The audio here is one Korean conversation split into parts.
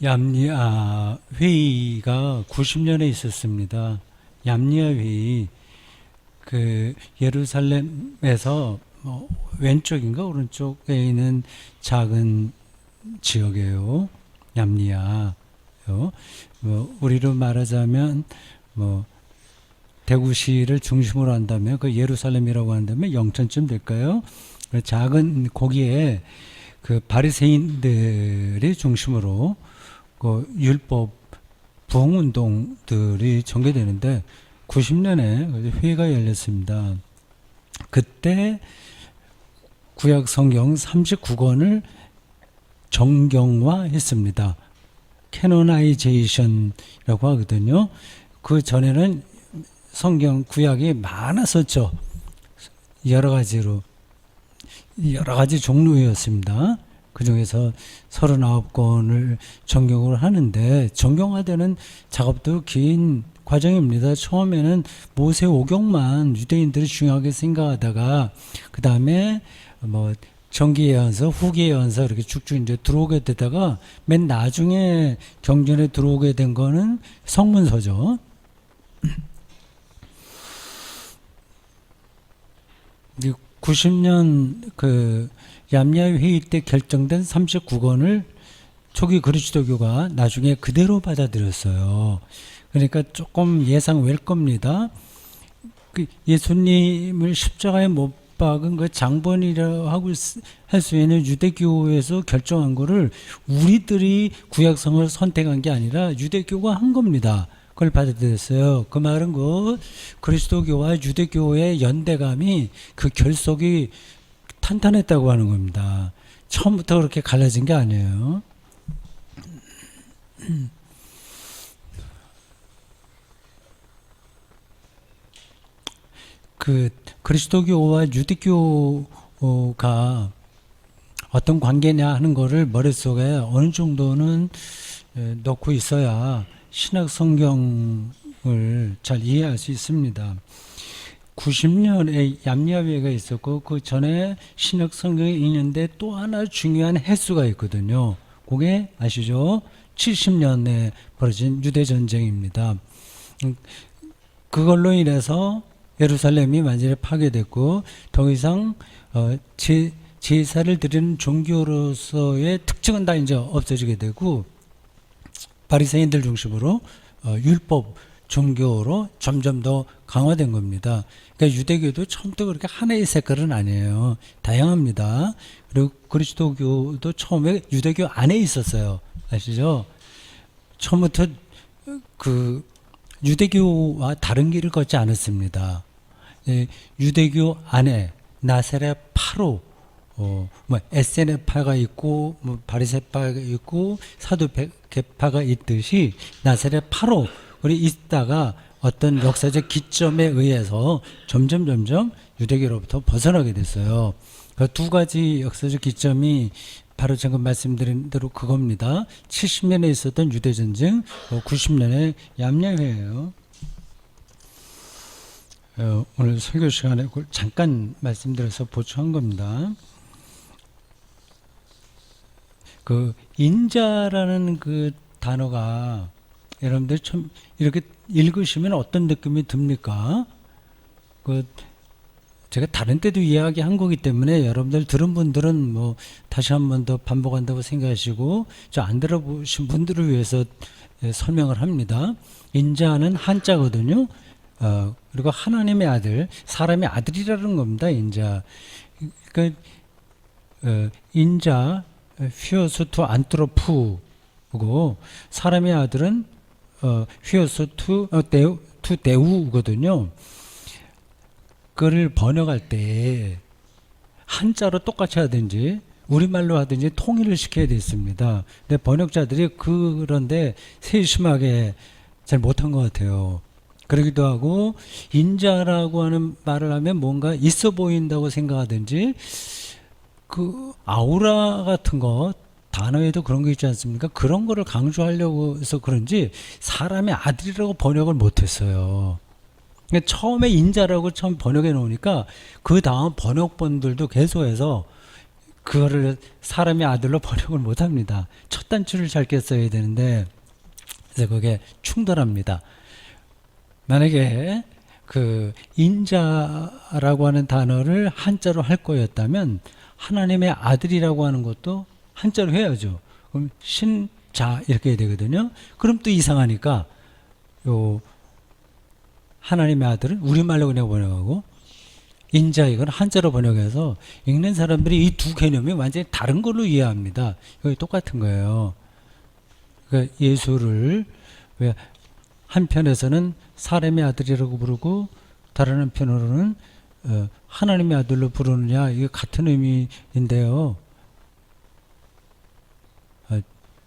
얌리아 회의가 90년에 있었습니다. 얌리아 회의, 예루살렘에서 왼쪽인가 오른쪽에 있는 작은 지역이에요. 얌리아요. 우리로 말하자면 뭐 대구시를 중심으로 한다면 그 예루살렘이라고 한다면 영천쯤 될까요? 작은 거기에 그 바리새인들이 중심으로 그 율법 부흥운동들이 전개되는데 90년에 회의가 열렸습니다. 그때 구약 성경 39권을 정경화했습니다. 캐노나이제이션이라고 하거든요. 그 전에는 성경 구약이 많았었죠. 여러 가지로 여러 가지 종류였습니다. 그 중에서 39권을 정경을 하는데 정경화되는 작업도 긴 과정입니다. 처음에는 모세 오경만 유대인들이 중요하게 생각하다가 그 다음에 뭐 정기 예언서, 후기 예언서 이렇게 쭉쭉 이제 들어오게 되다가 맨 나중에 경전에 들어오게 된 거는 성문서죠. 90년 그 얌리아 회의 때 결정된 39권을 초기 그리스도교가 나중에 그대로 받아들였어요. 그러니까 조금 예상 될 겁니다. 그 예수님을 십자가에 못 박은 그 장본이라고 하고 할 수 있는 유대교에서 결정한 거를 우리들이 구약성을 선택한 게 아니라 유대교가 한 겁니다. 그걸 받아들였어요. 그 말은 그리스도교와 유대교의 연대감이 그 결속이 탄탄했다고 하는 겁니다. 처음부터 그렇게 갈라진 게 아니에요. 그 그리스도교와 유대교가 어떤 관계냐 하는 거를 머릿속에 어느 정도는 넣고 있어야 신약 성경을 잘 이해할 수 있습니다. 90년에 얌리아회가 있었고 그 전에 신약 성경에 있는데 또 하나 중요한 횟수가 있거든요. 그게 아시죠? 70년에 벌어진 유대전쟁입니다. 그걸로 인해서 예루살렘이 완전히 파괴됐고 더 이상 제사를 드리는 종교로서의 특징은 다 이제 없어지게 되고 바리새인들 중심으로 율법 종교로 점점 더 강화된 겁니다. 그러니까 유대교도 처음부터 그렇게 하나의 색깔은 아니에요. 다양합니다. 그리고 그리스도교도 처음에 유대교 안에 있었어요. 아시죠? 처음부터 그 유대교와 다른 길을 걷지 않았습니다. 유대교 안에 나사렛 파로 에세네파가 있고 바리새파가 있고 사두개파가 있듯이 나사렛 파로 우리 있다가 어떤 역사적 기점에 의해서 점점 유대교로부터 벗어나게 됐어요. 그 두 가지 역사적 기점이 바로 지금 말씀드린 대로 그겁니다. 70년에 있었던 유대전쟁, 90년에 얌리아회예요. 오늘 설교 시간에 그걸 잠깐 말씀드려서 보충한 겁니다. 그 인자라는 그 단어가 여러분들 참 이렇게 읽으시면 어떤 느낌이 듭니까? 제가 다른 때도 이야기한 거기 때문에 여러분들 들은 분들은 다시 한 번 더 반복한다고 생각하시고 저 안 들어보신 분들을 위해서 설명을 합니다. 인자는 한자거든요. 그리고 하나님의 아들, 사람의 아들이라는 겁니다. 인자. 그러니까 인자, 휘어스 투 안트로푸고 사람의 아들은 휘어스 투 데우거든요. 그를 번역할 때 한자로 똑같이 하든지 우리말로 하든지 통일을 시켜야 됐습니다. 근데 번역자들이 그런데 세심하게 잘 못한 것 같아요. 그러기도 하고 인자라고 하는 말을 하면 뭔가 있어 보인다고 생각하든지 그 아우라 같은 거 단어에도 그런 거 있지 않습니까? 그런 거를 강조하려고 해서 그런지 사람의 아들이라고 번역을 못했어요. 그러니까 처음에 인자라고 처음 번역해 놓으니까 그 다음 번역본들도 계속해서 그거를 사람의 아들로 번역을 못합니다. 첫 단추를 잘 꼈어야 되는데 그래서 그게 충돌합니다. 만약에 그 인자라고 하는 단어를 한자로 할 거였다면 하나님의 아들이라고 하는 것도 한자로 해야죠. 그럼 신자 이렇게 해야 되거든요. 그럼 또 이상하니까 요 하나님의 아들은 우리말로 그냥 번역하고 인자 이건 한자로 번역해서 읽는 사람들이 이 두 개념이 완전히 다른 걸로 이해합니다. 이거 똑같은 거예요. 그러니까 예수를 왜 한편에서는 사람의 아들이라고 부르고 다른 한편으로는 하나님의 아들로 부르느냐 이게 같은 의미인데요.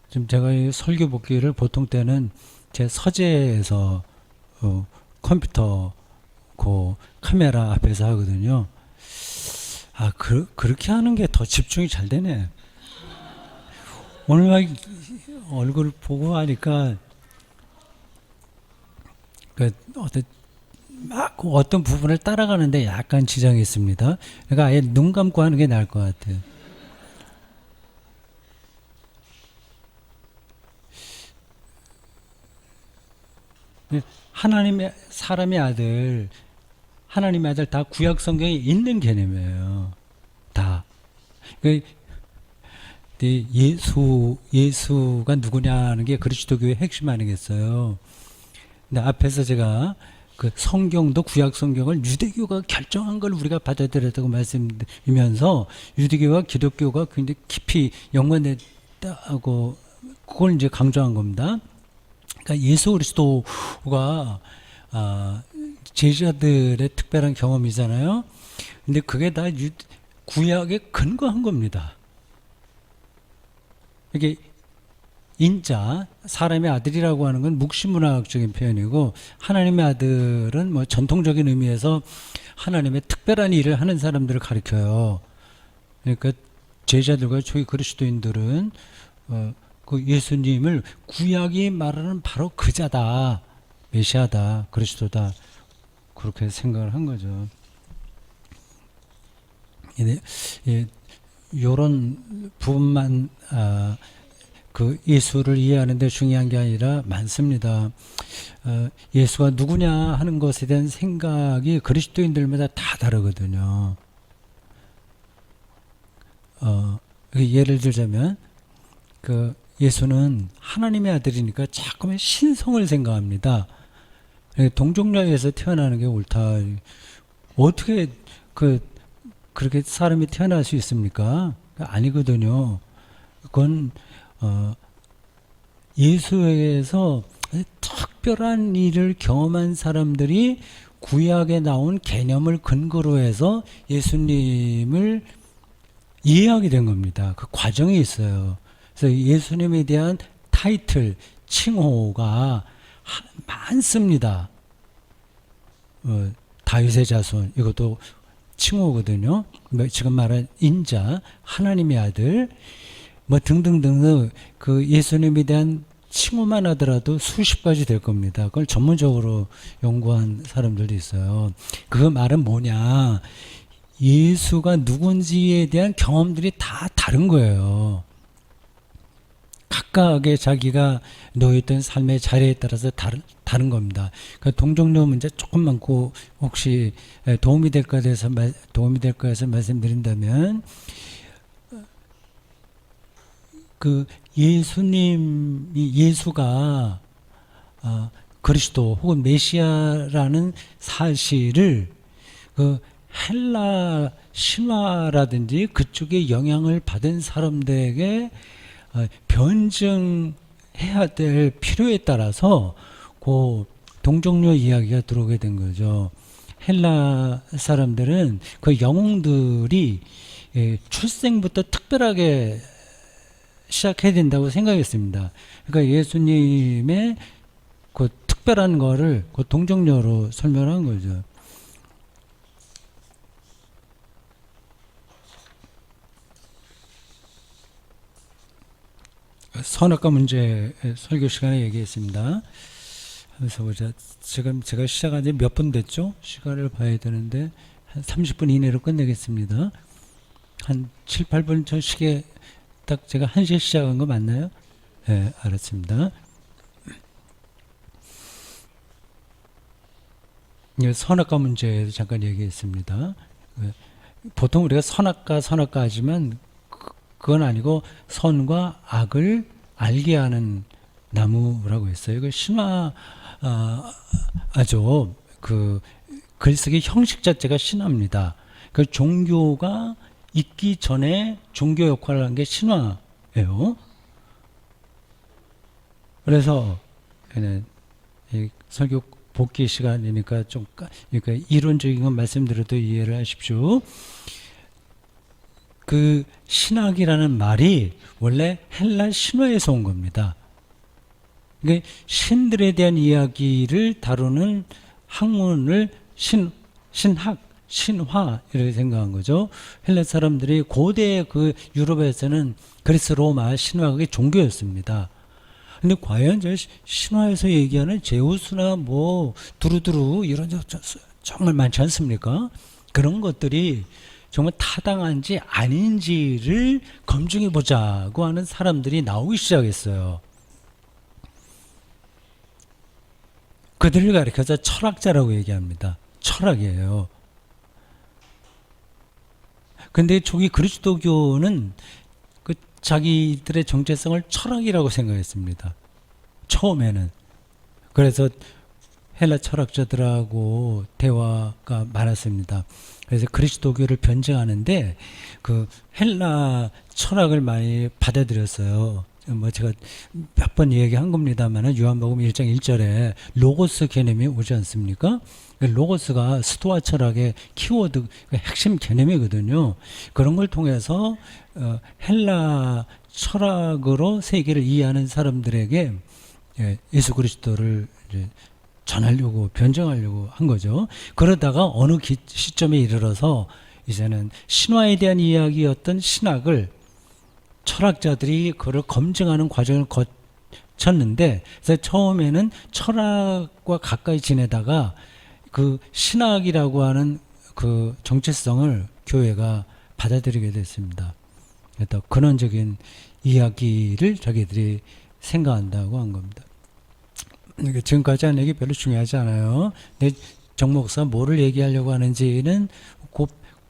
지금 제가 이 설교 복귀를 보통 때는 제 서재에서 컴퓨터 그 카메라 앞에서 하거든요. 그렇게 하는 게 더 집중이 잘 되네. 오늘 막 얼굴 보고 하니까 어떤 부분을 따라가는데 약간 지장이 있습니다. 그러니까 아예 눈 감고 하는 게 나을 것 같아요. 하나님의 사람의 아들, 하나님의 아들 다 구약 성경에 있는 개념이에요. 다. 예수가 누구냐는 게 그리스도교의 핵심 아니겠어요. 근데 앞에서 제가 그 성경도 구약 성경을 유대교가 결정한 걸 우리가 받아들였다고 말씀드리면서 유대교와 기독교가 굉장히 깊이 연관됐다고 그걸 이제 강조한 겁니다. 그러니까 예수 그리스도가 제자들의 특별한 경험이잖아요. 근데 그게 다 구약에 근거한 겁니다. 이게 인자, 사람의 아들이라고 하는 건 묵시문학적인 표현이고 하나님의 아들은 뭐 전통적인 의미에서 하나님의 특별한 일을 하는 사람들을 가리켜요. 그러니까 제자들과 초기 그리스도인들은 그 예수님을 구약이 말하는 바로 그자다, 메시아다, 그리스도다 그렇게 생각을 한 거죠. 이런 부분만 그 예수를 이해하는 데 중요한 게 아니라 많습니다. 예수가 누구냐 하는 것에 대한 생각이 그리스도인들마다 다 다르거든요. 예를 들자면 그 예수는 하나님의 아들이니까 자꾸만 신성을 생각합니다. 동정녀에서 태어나는 게 옳다. 어떻게 그렇게 사람이 태어날 수 있습니까? 아니거든요. 그건 예수에서 특별한 일을 경험한 사람들이 구약에 나온 개념을 근거로 해서 예수님을 이해하게 된 겁니다. 그 과정이 있어요. 그래서 예수님에 대한 타이틀, 칭호가 많습니다. 다윗의 자손, 이것도 칭호거든요. 지금 말한 인자, 하나님의 아들, 뭐 등등등 그 예수님에 대한 칭호만 하더라도 수십 가지 될 겁니다. 그걸 전문적으로 연구한 사람들도 있어요. 그 말은 뭐냐? 예수가 누군지에 대한 경험들이 다 다른 거예요. 각각의 자기가 놓였던 삶의 자리에 따라서 다른 겁니다. 그러니까 동정녀 문제 조금만 혹시 도움이 될까 해서 말씀드린다면 그 예수가 그리스도 혹은 메시아라는 사실을 그 헬라 신화라든지 그쪽에 영향을 받은 사람들에게 변증해야 될 필요에 따라서 그 동정녀 이야기가 들어오게 된 거죠. 헬라 사람들은 그 영웅들이 출생부터 특별하게 시작해야 된다고 생각했습니다. 그러니까 예수님의 그 특별한 거를 그 동정녀로 설명한 거죠. 선악과 문제 설교 시간에 얘기했습니다. 그래서 보자. 지금 제가 시작한 지 몇 분 됐죠? 시간을 봐야 되는데 한 30분 이내로 끝내겠습니다. 한 7, 8분 전 시계 딱 제가 1시에 시작한 거 맞나요? 네, 알았습니다. 선악과 문제에 대해서 잠깐 얘기했습니다. 보통 우리가 선악과 하지만 그건 아니고 선과 악을 알게 하는 나무라고 했어요. 그 신화 아주 그 글쓰기 형식 자체가 신화입니다. 그 종교가 있기 전에 종교 역할을 한 게 신화예요. 그래서 이 설교 복귀 시간이니까 좀 그러니까 이론적인 건 말씀드려도 이해를 하십시오. 그 신학이라는 말이 원래 헬라 신화에서 온 겁니다. 그러니까 신들에 대한 이야기를 다루는 학문을 신학, 신화 이렇게 생각한 거죠. 헬라 사람들이 고대 그 유럽에서는 그리스 로마 신화가 종교였습니다. 근데 과연 저 신화에서 얘기하는 제우스나 뭐 두루두루 이런 정말 많지 않습니까? 그런 것들이 정말 타당한지 아닌지를 검증해 보자고 하는 사람들이 나오기 시작했어요. 그들을 가리켜서 철학자라고 얘기합니다. 철학이에요. 근데 초기 그리스도교는 그 자기들의 정체성을 철학이라고 생각했습니다. 처음에는. 그래서 헬라 철학자들하고 대화가 많았습니다. 그래서 그리스도교를 변증하는데 그 헬라 철학을 많이 받아들였어요. 뭐 제가 몇 번 얘기한 겁니다만은 요한복음 1장 1절에 로고스 개념이 오지 않습니까? 로고스가 스토아 철학의 키워드, 핵심 개념이거든요. 그런 걸 통해서 헬라 철학으로 세계를 이해하는 사람들에게 예수 그리스도를 이제 전하려고 변증하려고 한 거죠. 그러다가 어느 시점에 이르러서 이제는 신화에 대한 이야기였던 신학을 철학자들이 그걸 검증하는 과정을 거쳤는데, 그래서 처음에는 철학과 가까이 지내다가 그 신학이라고 하는 그 정체성을 교회가 받아들이게 됐습니다. 그래서 근원적인 이야기를 자기들이 생각한다고 한 겁니다. 지금까지 한 얘기 별로 중요하지 않아요. 근데 정 목사 뭐를 얘기하려고 하는지는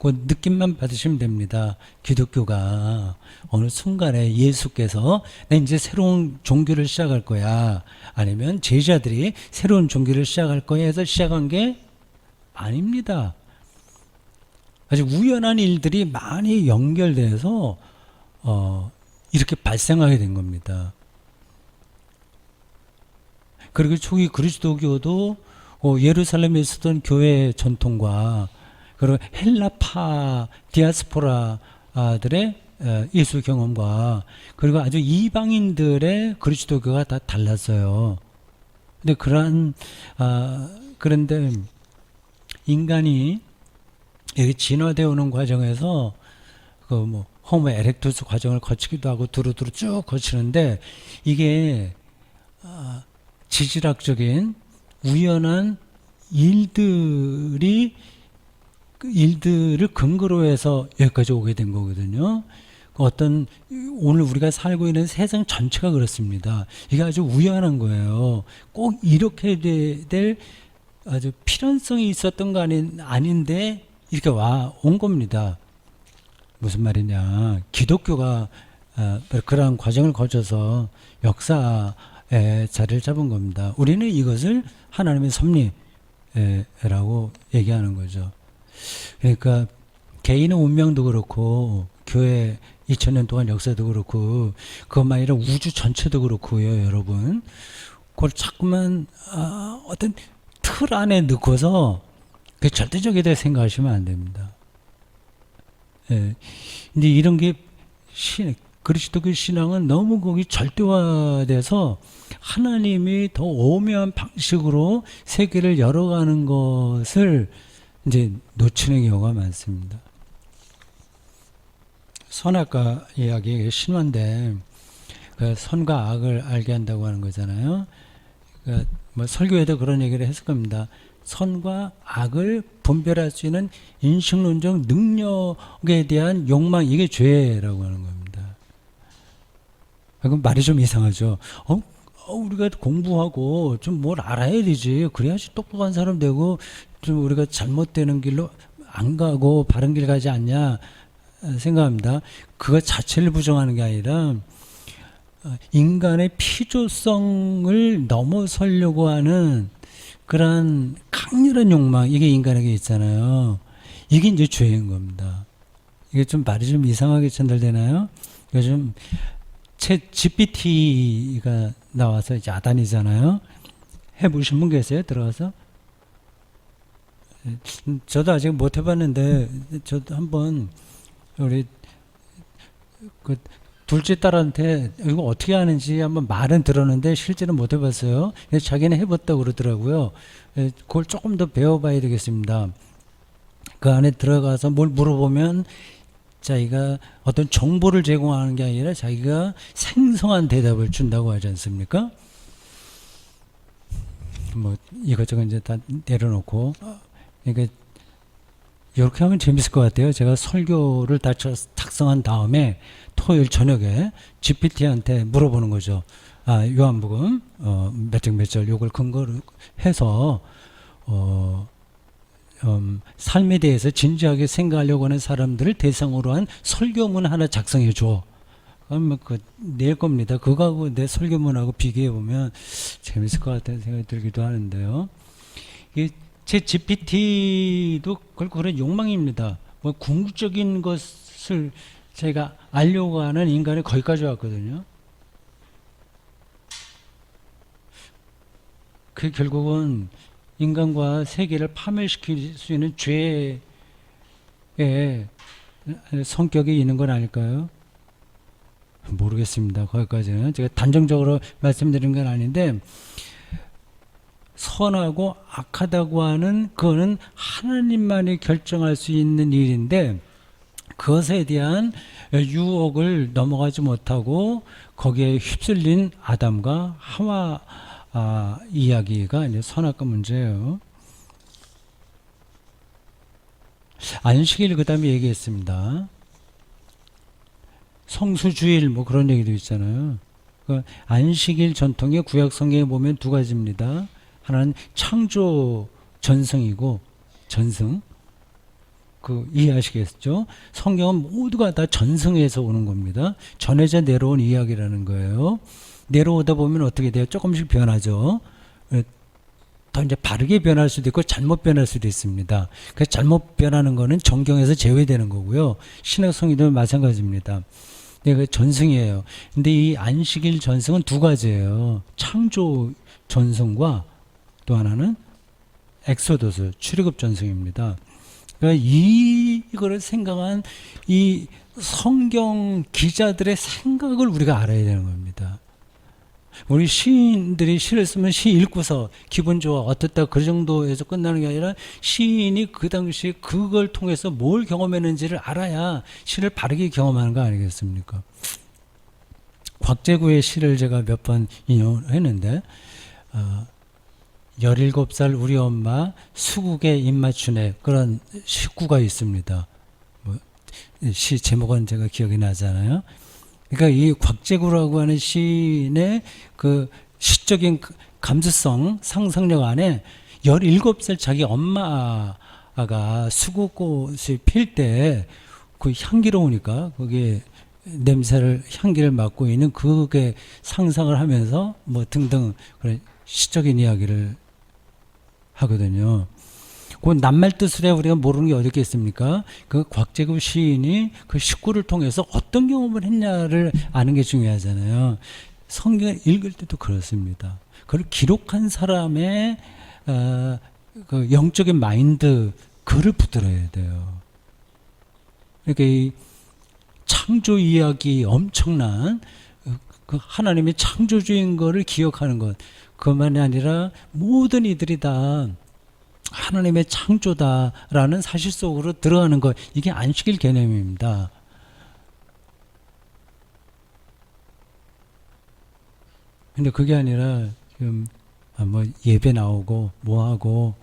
그 느낌만 받으시면 됩니다. 기독교가 어느 순간에 예수께서 내 이제 새로운 종교를 시작할 거야, 아니면 제자들이 새로운 종교를 시작할 거야 해서 시작한 게 아닙니다. 아주 우연한 일들이 많이 연결돼서 이렇게 발생하게 된 겁니다. 그리고 초기 그리스도교도 예루살렘에 있었던 교회 전통과 그리고 헬라파 디아스포라들의 예수 경험과 그리고 아주 이방인들의 그리스도교가 다 달랐어요. 근데 그런데 인간이 이렇게 진화되어 오는 과정에서 그 뭐 호모 에렉투스 과정을 거치기도 하고 두루두루 쭉 거치는데, 이게 지질학적인 우연한 일들을 근거로 해서 여기까지 오게 된 거거든요. 오늘 우리가 살고 있는 세상 전체가 그렇습니다. 이게 아주 우연한 거예요. 꼭 이렇게 될 아주 필연성이 있었던 거 아닌데 이렇게 온 겁니다. 무슨 말이냐. 기독교가 그러한 과정을 거쳐서 역사에 자리를 잡은 겁니다. 우리는 이것을 하나님의 섭리라고 얘기하는 거죠. 그러니까 개인의 운명도 그렇고 교회 2000년 동안 역사도 그렇고 그것만 아니라 우주 전체도 그렇고요, 여러분. 그걸 자꾸만 어떤 틀 안에 넣고서 그 절대적이다 생각하시면 안 됩니다. 예. 근데 이런 게 그리스도교 신앙은 너무 거기 절대화돼서 하나님이 더 오묘한 방식으로 세계를 열어가는 것을 이제 놓치는 경우가 많습니다. 선악과 이야기 신화인데 그 선과 악을 알게 한다고 하는 거잖아요. 그러니까 뭐 설교에도 그런 얘기를 했을 겁니다. 선과 악을 분별할 수 있는 인식론적 능력에 대한 욕망, 이게 죄라고 하는 겁니다. 그럼 말이 좀 이상하죠. 우리가 공부하고 좀 뭘 알아야 되지. 그래야지 똑똑한 사람 되고 좀 우리가 잘못되는 길로 안 가고 바른 길 가지 않냐 생각합니다. 그것 자체를 부정하는 게 아니라 인간의 필요성을 넘어서려고 하는 그러한 강렬한 욕망, 이게 인간에게 있잖아요. 이게 이제 죄인 겁니다. 이게 좀 말이 좀 이상하게 전달되나요? 요즘 챗 GPT가 나와서 이제 아단이잖아요. 해보신 분 계세요? 들어가서? 저도 아직 못 해봤는데, 저도 한번 우리 그 둘째 딸한테 이거 어떻게 하는지 한번 말은 들었는데 실제로 못 해봤어요. 자기는 해봤다고 그러더라고요. 그걸 조금 더 배워봐야 되겠습니다. 그 안에 들어가서 뭘 물어보면 자기가 어떤 정보를 제공하는 게 아니라 자기가 생성한 대답을 준다고 하지 않습니까? 뭐 이것저것 이제 다 내려놓고, 그러니까 이렇게 하면 재밌을 것 같아요. 제가 설교를 다 작성한 다음에 토요일 저녁에 GPT한테 물어보는 거죠. 요한복음 몇 장 몇 절 요걸 근거로 해서 삶에 대해서 진지하게 생각하려고 하는 사람들을 대상으로 한 설교문 하나 작성해 줘. 그러면 낼 겁니다. 그거하고 내 설교문하고 비교해 보면 재밌을 것 같다는 생각이 들기도 하는데요. 제 GPT도 그런 욕망입니다. 뭐 궁극적인 것을 제가 알려고 하는 인간이 거기까지 왔거든요. 그 결국은 인간과 세계를 파멸시킬 수 있는 죄의 성격이 있는 건 아닐까요? 모르겠습니다. 거기까지는 제가 단정적으로 말씀드린 건 아닌데, 선하고 악하다고 하는 그거는 하나님만이 결정할 수 있는 일인데, 그것에 대한 유혹을 넘어가지 못하고 거기에 휩쓸린 아담과 하와 이야기가 이제 선악과 문제예요. 안식일 그 다음에 얘기했습니다. 성수주일 뭐 그런 얘기도 있잖아요. 그 안식일 전통의 구약 성경에 보면 두 가지입니다. 하나는 창조 전승이고, 전승. 이해하시겠죠? 성경은 모두가 다 전승에서 오는 겁니다. 전해져 내려온 이야기라는 거예요. 내려오다 보면 어떻게 돼요? 조금씩 변하죠. 더 이제 바르게 변할 수도 있고 잘못 변할 수도 있습니다. 그 잘못 변하는 거는 정경에서 제외되는 거고요. 신약 성경도 마찬가지입니다. 네, 그 전승이에요. 근데 이 안식일 전승은 두 가지예요. 창조 전승과 또 하나는 엑소더스 출애굽 전승입니다. 그러니까 이거를 생각한 이 성경 기자들의 생각을 우리가 알아야 되는 겁니다. 우리 시인들이 시를 쓰면 시 읽고서 기분 좋아 어떻다 그 정도에서 끝나는 게 아니라 시인이 그 당시 그걸 통해서 뭘 경험했는지를 알아야 시를 바르게 경험하는 거 아니겠습니까? 곽재구의 시를 제가 몇 번 인용했는데 17살 우리 엄마 수국에 입맞추네, 그런 식구가 있습니다. 시 제목은 제가 기억이 나잖아요. 그러니까 이 곽재구라고 하는 시인의 그 시적인 감수성, 상상력 안에 17살 자기 엄마가 수국꽃이 필 때 그 향기로우니까 거기에 향기를 맡고 있는 그게 상상을 하면서 뭐 등등 그런 시적인 이야기를 하거든요. 그 낱말 뜻을 해 우리가 모르는 게 어디 있겠습니까? 그 곽재구 시인이 그 식구를 통해서 어떤 경험을 했냐를 아는 게 중요하잖아요. 성경을 읽을 때도 그렇습니다. 그걸 기록한 사람의 그 영적인 마인드, 그를 붙들어야 돼요. 그러니까 이 창조 이야기, 엄청난 그 하나님의 창조주인 거를 기억하는 것, 그것만이 아니라 모든 이들이 다 하나님의 창조다라는 사실 속으로 들어가는 것, 이게 안식일 개념입니다. 근데 그게 아니라 지금 뭐 예배 나오고 뭐하고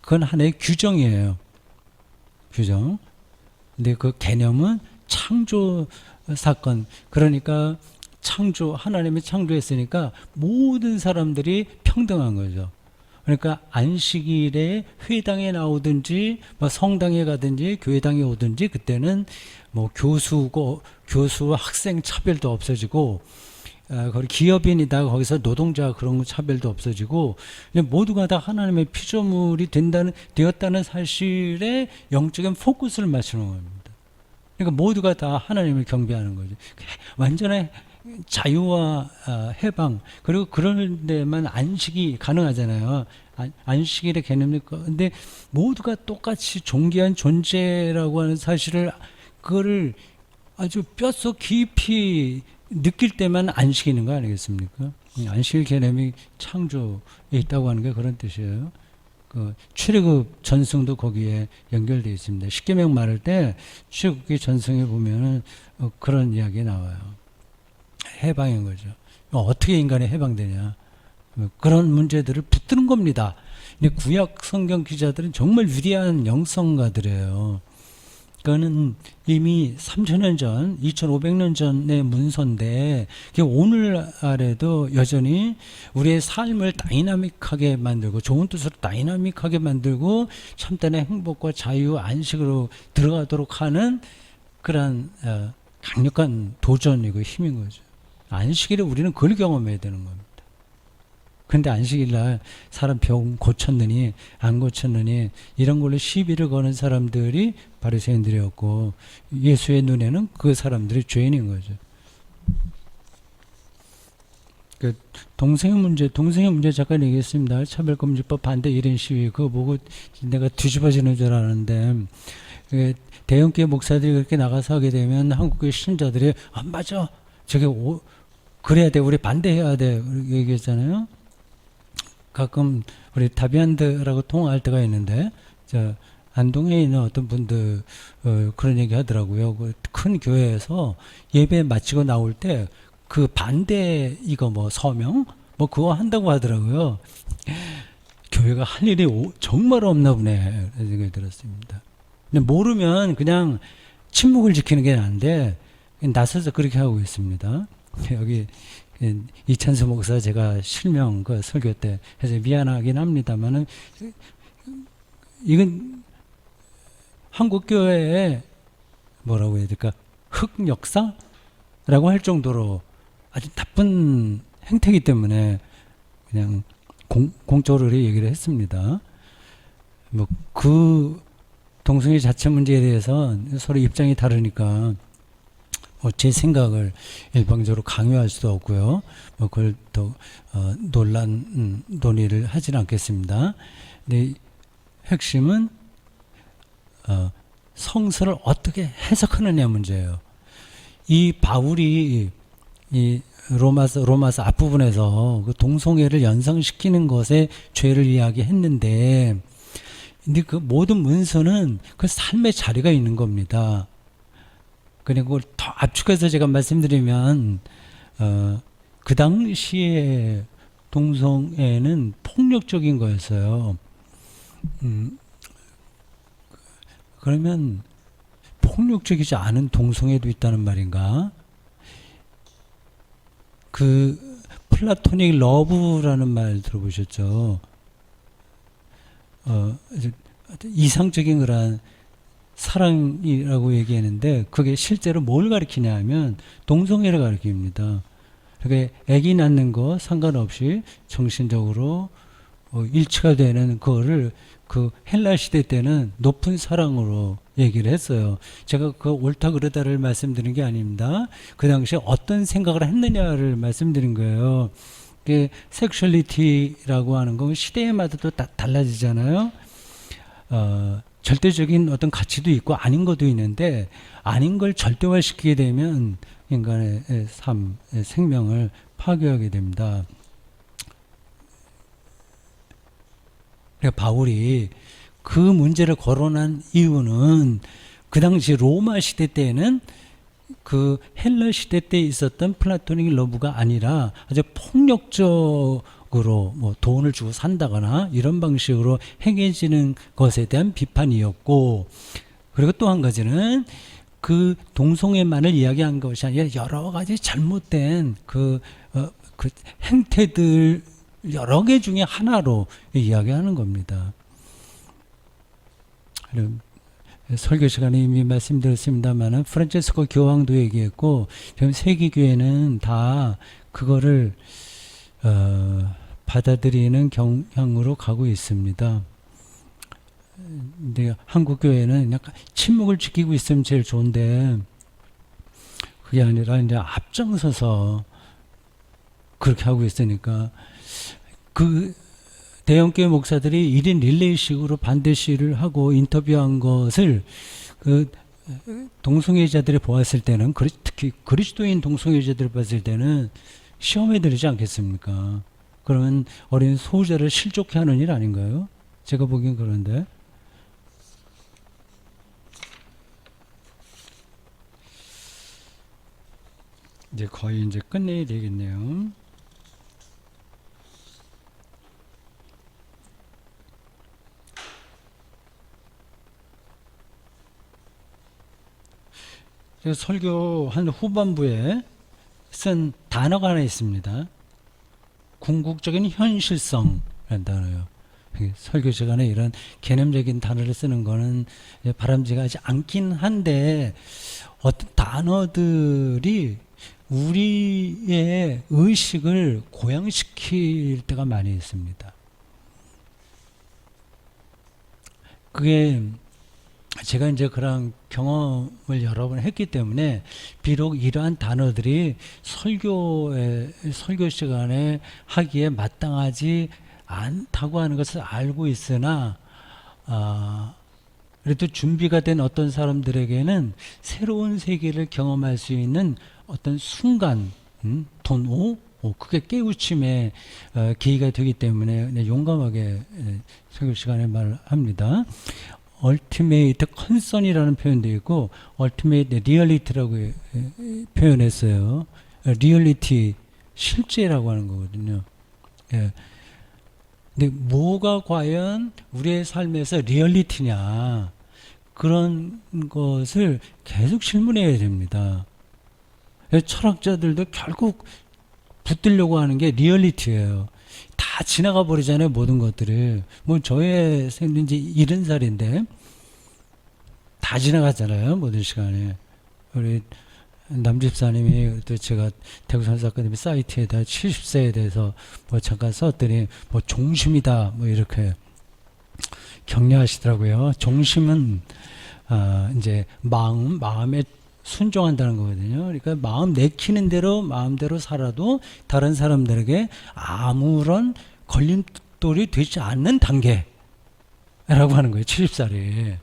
그건 하나의 규정이에요. 규정. 근데 그 개념은 창조 사건. 그러니까 하나님이 창조했으니까 모든 사람들이 평등한 거죠. 그러니까 안식일에 회당에 나오든지 뭐 성당에 가든지 교회당에 오든지 그때는 뭐 교수와 학생 차별도 없어지고 거기 기업인이다 거기서 노동자 그런 차별도 없어지고 모두가 다 하나님의 피조물이 되었다는 사실에 영적인 포커스를 맞추는 겁니다. 그러니까 모두가 다 하나님을 경배하는 거죠. 완전한 자유와 해방 그리고 그런 데만 안식이 가능하잖아요. 안식일의 개념이 근데 모두가 똑같이 존귀한 존재라고 하는 사실을 그거를 아주 뼛속 깊이 느낄 때만 안식이 있는 거 아니겠습니까? 안식일 개념이 창조에 있다고 하는 게 그런 뜻이에요. 그 출애굽 전승도 거기에 연결되어 있습니다. 십계명 말할 때 출애굽기 전승에 보면은 그런 이야기 나와요. 해방인 거죠. 어떻게 인간이 해방되냐? 그런 문제들을 붙드는 겁니다. 근데 구약 성경 기자들은 정말 위대한 영성가들이에요. 그거는 이미 3,000년 전, 2,500년 전의 문서인데 오늘날에도 여전히 우리의 삶을 다이나믹하게 만들고 좋은 뜻으로 다이나믹하게 만들고 참단의 행복과 자유, 안식으로 들어가도록 하는 그런 강력한 도전이고 힘인 거죠. 안식일에 우리는 그걸 경험해야 되는 겁니다. 근데 안식일날 사람 병 고쳤느니 안 고쳤느니 이런 걸로 시비를 거는 사람들이 바리새인들이었고 예수의 눈에는 그 사람들이 죄인인 거죠. 그 동성애 문제 잠깐 얘기했습니다. 차별금지법 반대 1인 시위 그거 보고 내가 뒤집어지는 줄 알았는데 대형교회 목사들이 그렇게 나가서 하게 되면 한국교회 신자들이 맞아 저게 그래야 돼 우리 반대해야 돼 얘기했잖아요. 가끔 우리 다비안드라고 통화할 때가 있는데 안동에 있는 어떤 분들 그런 얘기 하더라고요. 그 큰 교회에서 예배 마치고 나올 때 그 반대 이거 뭐 서명 뭐 그거 한다고 하더라고요. 교회가 할 일이 정말 없나 보네 그런 생각이 들었습니다. 근데 모르면 그냥 침묵을 지키는 게 나은데 나서서 그렇게 하고 있습니다. 여기 이찬수 목사 제가 실명 그 설교 때 해서 미안하긴 합니다만은 이건 한국 교회의 뭐라고 해야 될까 흑역사라고 할 정도로 아주 나쁜 행태이기 때문에 그냥 공적으로 얘기를 했습니다. 뭐 그 동성애 자체 문제에 대해서 서로 입장이 다르니까 제 생각을 일방적으로 강요할 수도 없고요. 그걸 더 논의를 하지는 않겠습니다. 근데 핵심은 성서를 어떻게 해석하느냐 문제예요. 이 바울이 이 로마서 앞부분에서 그 동성애를 연상시키는 것에 죄를 이야기했는데, 근데 그 모든 문서는 그 삶의 자리가 있는 겁니다. 그리고 더 압축해서 제가 말씀드리면 그 당시에 동성애는 폭력적인 거였어요. 그러면 폭력적이지 않은 동성애도 있다는 말인가? 그 플라토닉 러브라는 말 들어보셨죠? 이상적인 그런 사랑이라고 얘기했는데 그게 실제로 뭘 가리키냐 하면 동성애를 가리킵니다. 그러니까 아기 낳는 거 상관없이 정신적으로 일치가 되는 거를 그 헬라 시대 때는 높은 사랑으로 얘기를 했어요. 제가 그 옳다 그르다를 말씀드린 게 아닙니다. 그 당시에 어떤 생각을 했느냐를 말씀드린 거예요. 그 섹슈얼리티라고 하는 건 시대마다 또 달라지잖아요. 절대적인 어떤 가치도 있고 아닌 것도 있는데 아닌 걸 절대화시키게 되면 인간의 삶, 생명을 파괴하게 됩니다. 그러니까 바울이 그 문제를 거론한 이유는 그 당시 로마 시대 때에는 그 헬라 시대 때 있었던 플라토닉 러브가 아니라 아주 폭력적으로 으로 뭐 돈을 주고 산다거나 이런 방식으로 행해지는 것에 대한 비판이었고, 그리고 또 한 가지는 그 동성애만을 이야기한 것이 아니라 여러 가지 잘못된 그 행태들 여러 개 중에 하나로 이야기하는 겁니다. 설교 시간에 이미 말씀드렸습니다만은 프란체스코 교황도 얘기했고, 지금 세계 교회는 다 그거를 받아들이는 경향으로 가고 있습니다. 근데 한국 교회는 약간 침묵을 지키고 있으면 제일 좋은데, 그게 아니라 이제 앞장서서 그렇게 하고 있으니까, 그 대형교회 목사들이 1인 릴레이식으로 반대시를 하고 인터뷰한 것을 그 동성애자들이 보았을 때는, 특히 그리스도인 동성애자들이 봤을 때는 시험에 들지 않겠습니까? 그러면 어린 소유자를 실족해 하는 일 아닌가요? 제가 보기엔 그런데. 이제 거의 이제 끝내야 되겠네요. 설교 한 후반부에 쓴 단어가 하나 있습니다. 궁극적인 현실성이라는 단어요. 설교 시간에 이런 개념적인 단어를 쓰는 거는 바람직하지 않긴 한데, 어떤 단어들이 우리의 의식을 고양시킬 때가 많이 있습니다. 그게 제가 이제 그런 경험을 여러 번 했기 때문에, 비록 이러한 단어들이 설교 시간에 하기에 마땅하지 않다고 하는 것을 알고 있으나, 그래도 준비가 된 어떤 사람들에게는 새로운 세계를 경험할 수 있는 어떤 순간, 그게 깨우침의 계기가 되기 때문에 용감하게 설교 시간에 말합니다. ultimate concern이라는 표현도 있고 ultimate reality라고 표현했어요. reality, 실제라고 하는 거거든요. 예. 근데 뭐가 과연 우리의 삶에서 리얼리티냐, 그런 것을 계속 질문해야 됩니다. 철학자들도 결국 붙들려고 하는 게 리얼리티예요. 다 지나가 버리잖아요, 모든 것들을. 뭐 저의 생긴 지 70살인데 다 지나갔잖아요, 모든 시간에. 우리 남집사님이 또 제가 대구산사아카데미 사이트에다 70세에 대해서 뭐 잠깐 썼더니 뭐 종심이다 뭐 이렇게 격려하시더라고요. 종심은 이제 마음에 순종한다는 거거든요. 그러니까 마음 내키는 대로 마음대로 살아도 다른 사람들에게 아무런 걸림돌이 되지 않는 단계라고 하는 거예요. 70살이.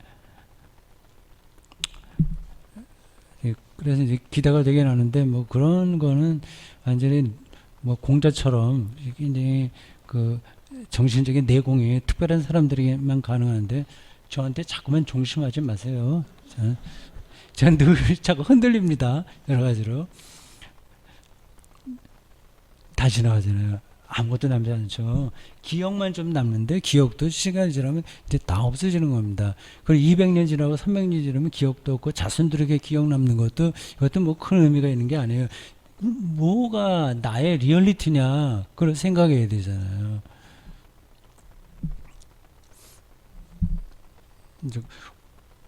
그래서 이제 기대가 되긴 하는데, 뭐 그런 거는 완전히 뭐 공자처럼 굉장히 그 정신적인 내공이 특별한 사람들에게만 가능한데, 저한테 자꾸만 종심하지 마세요. 저는 늘 자꾸 흔들립니다. 여러 가지로. 다 지나가잖아요. 아무것도 남지 않죠. 기억만 좀 남는데, 기억도 시간이 지나면 이제 다 없어지는 겁니다. 그리고 200년 지나고 300년 지나면 기억도 없고, 자손들에게 기억 남는 것도, 이것도 뭐 큰 의미가 있는 게 아니에요. 뭐가 나의 리얼리티냐, 그걸 생각해야 되잖아요. 이제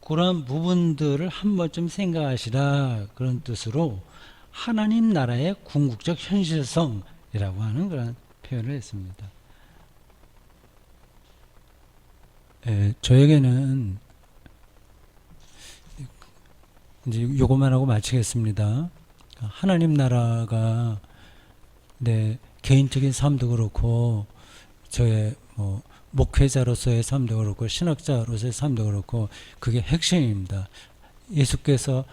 그런 부분들을 한 번쯤 생각하시라, 그런 뜻으로 하나님 나라의 궁극적 현실성이라고 하는 그런 표현을 했습니다. 저에게는 이제 요것만 하고 마치겠습니다. 하나님 나라가 내 개인적인 삶도 그렇고, 저의 뭐 목회자로서의 삶도 그렇고, 신학자로서의 삶도 그렇고, 그게 핵심입니다. 예수께서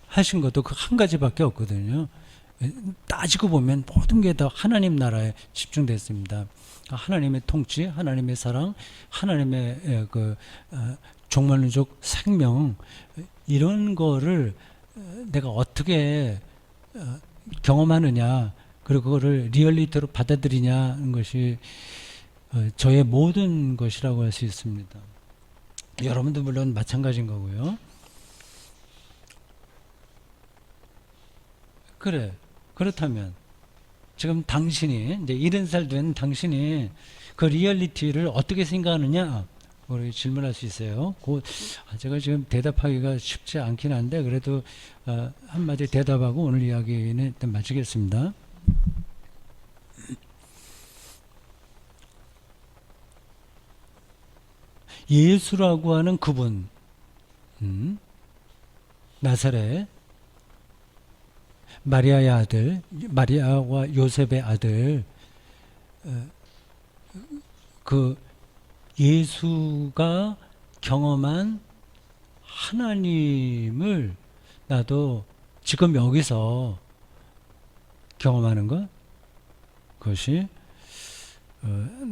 하신 것도 그 한 가지밖에 없거든요. 따지고 보면 모든 게 다 하나님 나라에 집중됐습니다. 하나님의 통치, 하나님의 사랑, 하나님의 종말론적 생명, 이런 거를 내가 어떻게 경험하느냐, 그리고 그거를 리얼리티로 받아들이냐는 것이 저의 모든 것이라고 할 수 있습니다. 여러분도 물론 마찬가지인 거고요. 그래. 그렇다면 지금 당신이 이제 70살 된 당신이 그 리얼리티를 어떻게 생각하느냐? 우리 질문할 수 있어요. 제가 지금 대답하기가 쉽지 않긴 한데 그래도 한마디 대답하고 오늘 이야기는 일단 마치겠습니다. 예수라고 하는 그분, 나사렛 마리아의 아들, 마리아와 요셉의 아들, 그 예수가 경험한 하나님을 나도 지금 여기서 경험하는 것, 그것이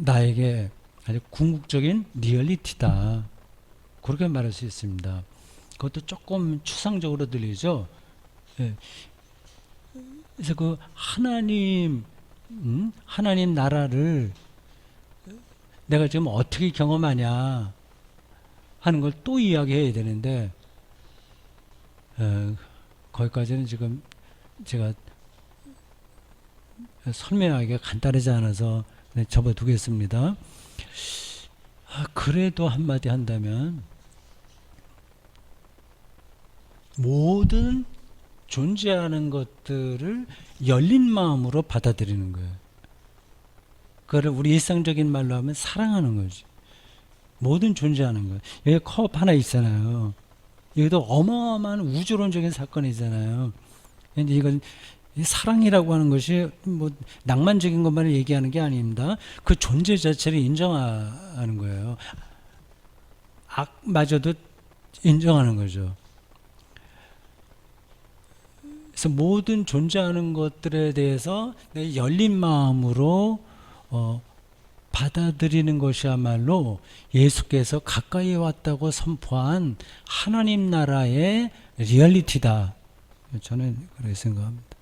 나에게 아주 궁극적인 리얼리티다. 그렇게 말할 수 있습니다. 그것도 조금 추상적으로 들리죠. 예. 그래서 그 하나님 나라를 내가 지금 어떻게 경험하냐 하는 걸 또 이야기해야 되는데 거기까지는 지금 제가 설명하기가 간단하지 않아서 접어두겠습니다. 그래도 한마디 한다면 모든 존재하는 것들을 열린 마음으로 받아들이는 거예요. 그거를 우리 일상적인 말로 하면 사랑하는 거지. 모든 존재하는 것. 여기 컵 하나 있잖아요. 이것도 어마어마한 우주론적인 사건이잖아요. 근데 이건 사랑이라고 하는 것이 뭐 낭만적인 것만을 얘기하는 게 아닙니다. 그 존재 자체를 인정하는 거예요. 악마저도 인정하는 거죠. 그래서 모든 존재하는 것들에 대해서 내 열린 마음으로 받아들이는 것이야말로 예수께서 가까이 왔다고 선포한 하나님 나라의 리얼리티다. 저는 그렇게 생각합니다.